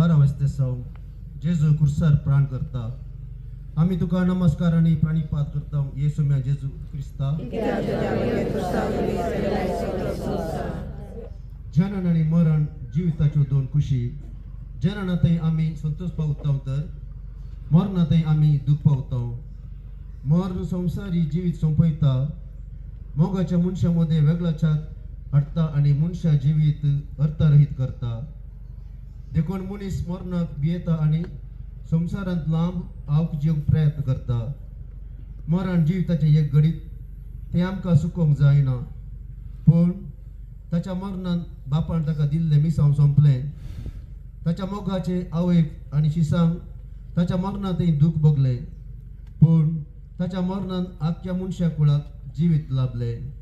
12 जेजू कुर्सार प्राण करता आम्ही तुका नमस्कार आणि प्राणिपात करता येसू म्या जेजू क्रिस्ता जनन आणि मरण जिविताच्यो दोन खुशी जननातही आम्ही संतोष पावता तर मरणातही आम्ही दुःख पावता मरण संसारी जीवित संपयता मोगाच्या मनशामध्ये वेगळा छात हाडता आणि मनशा जीवित अर्थरहित करता देखून मनीस मरणाक भियेता आणि संसारांत लांब आवक प्रयत्न करता मरण जिविताचे एक घडीत ते आमकां सुकोवंक जायना पूण ताच्या मरणान बापान ताका दिल्ले मिसांव सोंपलें ताच्या मोगाचे आवयक आनी शिसांक ताच्या मरणांतय दूख भोगलें पूण ताच्या मरणान आख्ख्या मनशा कुळाक जिवीत लाभलें।